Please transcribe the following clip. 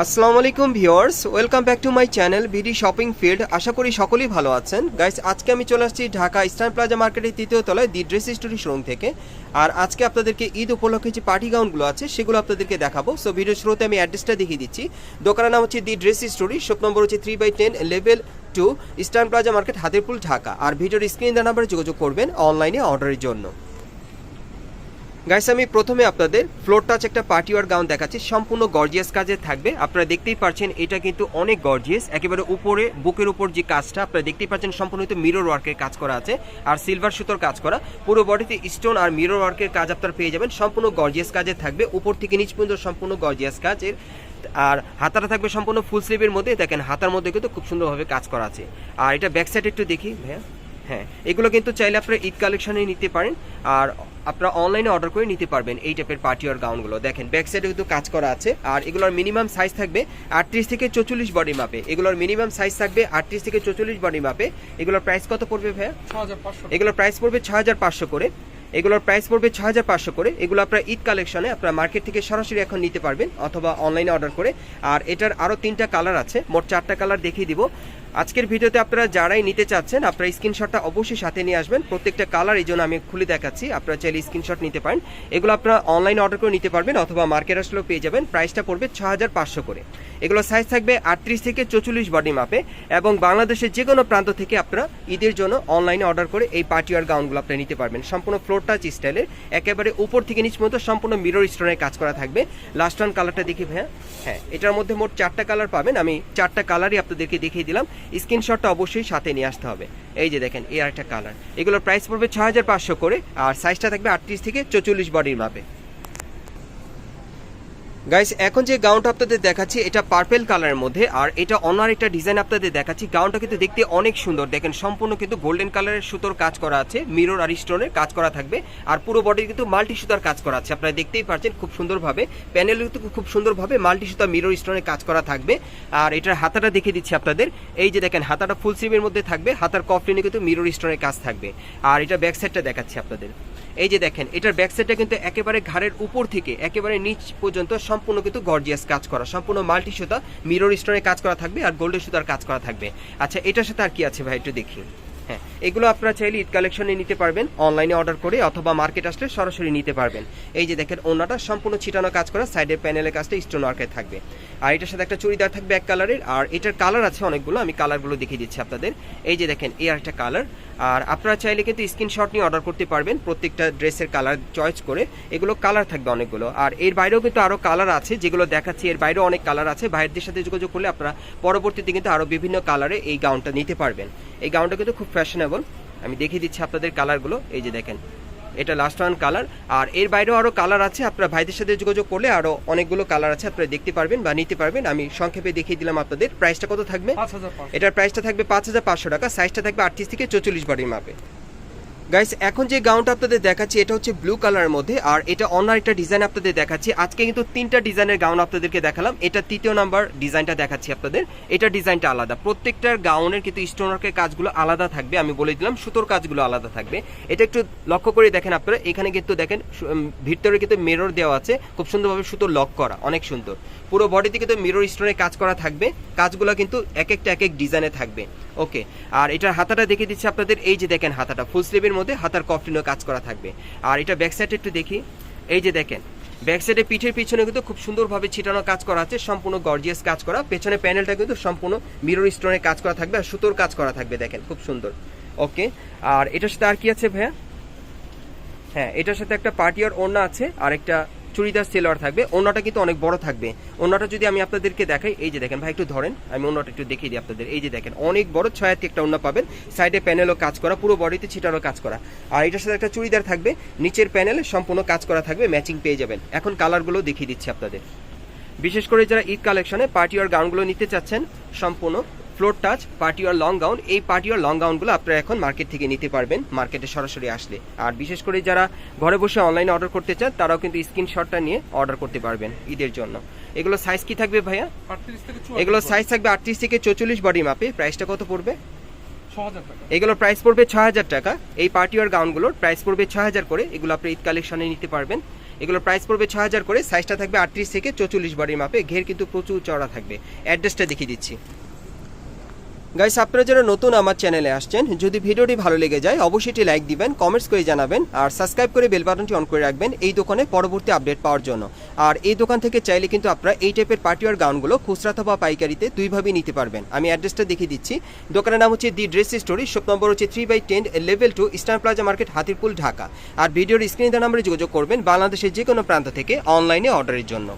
আসসালামু আলাইকুম viewers, welcome back to my channel BD shopping field. আশা করি সকলেই ভালো আছেন। গাইস, আজকে আমি চলে আসছি ঢাকা ইস্টার্ন প্লাজা মার্কেটের তৃতীয় তলায় দি ড্রেস স্টোরি শোরুম থেকে। আর আজকে আপনাদেরকে ঈদ উপলক্ষে যে পার্টি গাউনগুলো আছে সেগুলো আপনাদেরকে দেখাবো। সো ভিডিও শুরুতে আমি অ্যাড্রেসটা দেখিয়ে দিচ্ছি। দোকানের নাম হচ্ছে the dress story, shop number হচ্ছে 3/10, level 2, eastern plaza market, Hatirpool, Dhaka. আর ভিডিওর স্ক্রিন দেওয়া নাম্বারে যোগাযোগ করবেন অনলাইনে অর্ডারের জন্য। গাইস, আমি প্রথমে আপনাদের ফ্লোর টাচ একটা পার্টি ওয়ার গাউন দেখাচ্ছি, সম্পূর্ণ গর্জিয়াস কাজে থাকবে। আপনারা দেখতেই পাচ্ছেন এটা কিন্তু অনেক গর্জিয়াস, একেবারে উপরে বুকের উপর যে কাজটা আপনারা দেখতেই পাচ্ছেন সম্পূর্ণ মিরর ওয়ার্কের কাজ করা আছে আর সিলভার সুতোর কাজ করা। পুরো বডিতে স্টোন আর মিরর ওয়ার্কের কাজ আপনারা পেয়ে যাবেন। সম্পূর্ণ গর্জিয়াস কাজে থাকবে, উপর থেকে নিচ পর্যন্ত সম্পূর্ণ গর্জিয়াস কাজের। আর হাতাটা থাকবে সম্পূর্ণ ফুল স্লিভের মধ্যে। দেখেন হাতার মধ্যে কিন্তু খুব সুন্দরভাবে কাজ করা আছে। আর এটা ব্যাক সাইড একটু দেখি ভাইয়া। হ্যাঁ, এগুলো কিন্তু চাইলে আপনারা ঈদ কালেকশনে নিতে পারেন আর আপনারা অনলাইনে অর্ডার করে নিতে পারবেন। এই টাইপের পার্টি আর গাউনগুলো দেখেন ব্যাক সাইডে কিন্তু কাজ করা আছে। আর এগুলোর মিনিমাম সাইজ থাকবে 38 থেকে 44 বডি মাপে। এগুলোর মিনিমাম সাইজ থাকবে 38 থেকে 44 বডি মাপে। এগুলোর প্রাইস কত পড়বে ভাইয়া? 6500। এগুলোর প্রাইস পড়বে 6500 করে। এগুলোর প্রাইস পড়বে 6500 করে। এগুলো আপনারা ঈদ কালেকশনে আপনারা মার্কেট থেকে সরাসরি এখন নিতে পারবেন অথবা অনলাইনে অর্ডার করে। আর এটার আরও 3টা কালার আছে, মোট 4টা কালার দেখিয়ে দিব আজকের ভিডিওতে। আপনারা যারাই নিতে চাচ্ছেন আপনারা স্ক্রিনশটটা অবশ্যই সাথে নিয়ে আসবেন। প্রত্যেকটা কালার এই জন্য আমি খুলে দেখাচ্ছি, আপনারা চাইলে স্ক্রিনশট নিতে পারেন। এগুলো আপনারা অনলাইনে অর্ডার করে নিতে পারবেন অথবা মার্কেট আসলেও পেয়ে যাবেন। প্রাইসটা পড়বে 6500 করে। এগুলো সাইজ থাকবে 38 থেকে 44 বডি মাপে এবং বাংলাদেশের যে কোনো প্রান্ত থেকে আপনারা ঈদের জন্য অনলাইনে অর্ডার করে এই পার্টি ওয়ার গাউনগুলো আপনারা নিতে পারবেন। সম্পূর্ণ ফ্লোর টাচ স্টাইলের, একেবারে উপর থেকে নিচ পর্যন্ত সম্পূর্ণ মিরর স্টোনের কাজ করা থাকবে। লাস্ট ওয়ান কালারটা দেখি ভাইয়া। হ্যাঁ, এটার মধ্যে মোট 4টা কালার পাবেন। আমি 4টা কালারই আপনাদেরকে দেখিয়ে দিলাম, স্ক্রিনশটটা অবশ্যই সাথে নিয়ে আসতে হবে। এই যে দেখেন এই আরেকটা কালার। এগুলোর প্রাইস পড়বে 6500 করে আর সাইজটা থাকবে 38 থেকে 44 বডির মাপে। গাইস, এখন যে গাউনটা আপনাদের দেখাচ্ছি এটা পার্পল কালারের মধ্যে আর এটা অন্য একটা ডিজাইন আপনাদের দেখাচ্ছি। গাউনটা কিন্তু দেখতে অনেক সুন্দর, দেখেন সম্পূর্ণ কিন্তু গোল্ডেন কালারের সুতোর কাজ করা আছে, মিরর আর স্টোনের কাজ করা থাকবে। আর পুরো বডি কিন্তু মাল্টি সুতার কাজ করা আছে, আপনারা দেখতেই পাচ্ছেন খুব সুন্দরভাবে। প্যানেল কিন্তু খুব সুন্দরভাবে মাল্টি সুতা মিরর স্টোনের কাজ করা থাকবে। আর এটার হাতাটা দেখিয়ে দিচ্ছি আপনাদের। এই যে দেখেন হাতাটা ফুল স্লিভের মধ্যে থাকবে, হাতার কফলিনে কিন্তু মিরর স্টোনের কাজ থাকবে। আর এটা ব্যাক সাইডটা দেখাচ্ছি আপনাদের। এই যে দেখেন এটার ব্যাক সাইডটা কিন্তু একেবারে ঘাড়ের উপর থেকে একেবারে নিচ পর্যন্ত সম্পূর্ণ কিন্তু গর্জিয়াস কাজ করা, সম্পূর্ণ মাল্টি সুতা মিরর স্টোনে কাজ করা থাকবে আর গোল্ডেন সুতার কাজ করা থাকবে। আচ্ছা, এটার সাথে আর কি আছে ভাই একটু দেখি। হ্যাঁ, এগুলো আপনারা চাইলে ঈদ কালেকশনে নিতে পারবেন অনলাইনে অর্ডার করে অথবা মার্কেট আসলে সরাসরি নিতে পারবেন। এই যে দেখেন ওনাটা সম্পূর্ণ ছিটানো কাজ করা, সাইডের প্যানেলের কাজটা স্টোন ওয়ার্কে থাকবে। আর এটার সাথে একটা চুড়িদার থাকবে এক কালারের। আর এটার কালার আছে অনেকগুলো, আমি কালারগুলো দেখিয়ে দিচ্ছি আপনাদের। এই যে দেখেন এই আরেকটা কালার। আর আপনারা চাইলে কিন্তু স্ক্রিনশট নিয়ে অর্ডার করতে পারবেন প্রত্যেকটা ড্রেসের কালার চয়েস করে। এগুলো কালার থাকবে অনেকগুলো। আর এর বাইরেও কিন্তু আরও কালার আছে যেগুলো দেখাচ্ছি, এর বাইরেও অনেক কালার আছে। ভাইয়েরদের সাথে যোগাযোগ করলে আপনারা পরবর্তীতে কিন্তু আরও বিভিন্ন কালারে এই গাউনটা নিতে পারবেন। এই গাউনটা কিন্তু খুব ফ্যাশনেবল, আমি দেখিয়ে দিচ্ছি আপনাদের কালারগুলো। এই যে দেখেন এটা লাস্ট ওয়ান কালার। আর এর বাইরেও আরও কালার আছে, আপনারা ভাইদের সাথে যোগাযোগ করলে আরও অনেকগুলো কালার আছে, আপনারা দেখতে পারবেন বা নিতে পারবেন। আমি সংক্ষেপে দেখিয়ে দিলাম আপনাদের। প্রাইসটা কত থাকবে? 5500। এটার প্রাইসটা থাকবে 5500 টাকা। সাইজটা থাকবে 38 থেকে 44 বডির মাপে। গাইস, এখন যে গাউনটা আপনাদের দেখাচ্ছি এটা হচ্ছে ব্লু কালারের মধ্যে আর এটা অন্য একটা ডিজাইন আপনাদের দেখাচ্ছি। আজকে কিন্তু 3টা ডিজাইনের গাউন আপনাদেরকে দেখালাম। এটা 3য় নাম্বার ডিজাইনটা দেখাচ্ছি আপনাদের। এটা ডিজাইনটা আলাদা, প্রত্যেকটার গাউনের কিন্তু স্টোন ওয়ার্কের কাজগুলো আলাদা থাকবে। আমি বলে দিলাম সুতোর কাজগুলো আলাদা থাকবে। এটা একটু লক্ষ্য করে দেখেন আপনারা, এখানে কিন্তু দেখেন ভিতরে কিন্তু মিরর দেওয়া আছে, খুব সুন্দরভাবে সুতো লক করা, অনেক সুন্দর। পুরো বডিতে কিন্তু মিরর স্টোনের কাজ করা থাকবে, কাজগুলো কিন্তু এক একটা এক এক ডিজাইনে থাকবে। ওকে, আর এটার হাতাটা দেখিয়ে দিচ্ছি আপনাদের। এই যে দেখেন হাতাটা ফুল স্লিভের মধ্যে হাতার কফলিনও কাজ করা থাকবে। আর এটা ব্যাক সাইডে একটু দেখি। এই যে দেখেন ব্যাক সাইডে পিঠের পিছনে কিন্তু খুব সুন্দরভাবে ছিটানো কাজ করা আছে, সম্পূর্ণ গর্জিয়াস কাজ করা। পেছনে প্যানেলটা কিন্তু সম্পূর্ণ মিরর স্টোনের কাজ করা থাকবে আর সুতোর কাজ করা থাকবে, দেখেন খুব সুন্দর। ওকে, আর এটার সাথে আর কি আছে ভাইয়া? হ্যাঁ, এটার সাথে একটা পার্টি আর ওড়না আছে আর একটা চুড়িদার সেলোয়ার থাকবে। ওড়নাটা কিন্তু অনেক বড় থাকবে। ওড়নাটা যদি আমি আপনাদেরকে দেখাই, এই যে দেখেন ভাই একটু ধরেন, আমি ওড়নাটা একটু দেখিয়ে দিই আপনাদের। এই যে দেখেন অনেক বড় 6 হাত একটা ওড়না পাবেন, সাইডে প্যানেলও কাজ করা, পুরো বডিতে ছিটানো কাজ করা। আর এটার সাথে একটা চুড়িদার থাকবে, নিচের প্যানেলে সম্পূর্ণ কাজ করা থাকবে, ম্যাচিং পেয়ে যাবেন। এখন কালারগুলো দেখিয়ে দিচ্ছি আপনাদের। বিশেষ করে যারা ঈদ কালেকশনে পার্টি আর গাউনগুলো নিতে চাচ্ছেন সম্পূর্ণ ফ্লোর টাচ পার্টি আর লং গাউন, এই পার্টি আর লং গাউনগুলো আপনারা এখন মার্কেট থেকে নিতে পারবেন মার্কেটে সরাসরি আসলে। আর বিশেষ করে যারা ঘরে বসে অনলাইনে অর্ডার করতে চান তারাও কিন্তু স্ক্রিনশটটা নিয়ে অর্ডার করতে পারবেন ঈদের জন্য। এগুলো সাইজ কি থাকবে ভাইয়া? এগুলো সাইজ থাকবে 38 থেকে 44 বডি মাপে। প্রাইসটা কত পড়বে? এগুলোর প্রাইস পড়বে 6000 টাকা। এই পার্টি আর গাউনগুলোর প্রাইস পড়বে 6000 করে। এগুলো আপনি ঈদ কালেকশনে নিতে পারবেন। এগুলোর প্রাইস পড়বে 6000 করে। সাইজটা থাকবে 38 থেকে 44 বডির মাপে, ঘের কিন্তু প্রচুর চড়া থাকবে। অ্যাড্রেসটা দেখিয়ে দিচ্ছি। গাইস, আপনারা যারা নতুন আমার চ্যানেলে আসছেন, যদি ভিডিওটি ভালো লেগে যায় অবশ্যই এটি লাইক দিবেন, কমেন্টস করে জানাবেন আর সাবস্ক্রাইব করে বেল বাটনটি অন করে রাখবেন এই দোকানে পরবর্তী আপডেট পাওয়ার জন্য। আর এই দোকান থেকে চাইলে কিন্তু আপনারা এই টাইপের পার্টিওয়ার গাউনগুলো খুচরা অথবা পাইকারিতে দুইভাবেই নিতে পারবেন। আমি অ্যাড্রেসটা দেখিয়ে দিচ্ছি। দোকানের নাম হচ্ছে the dress story, shop number হচ্ছে 3/10, level 2, eastern plaza market, Hatirpool, Dhaka. আর ভিডিওর স্ক্রিনে দেওয়া নম্বরে যোগাযোগ করবেন বাংলাদেশের যে কোনো প্রান্ত থেকে অনলাইনে অর্ডারের জন্য।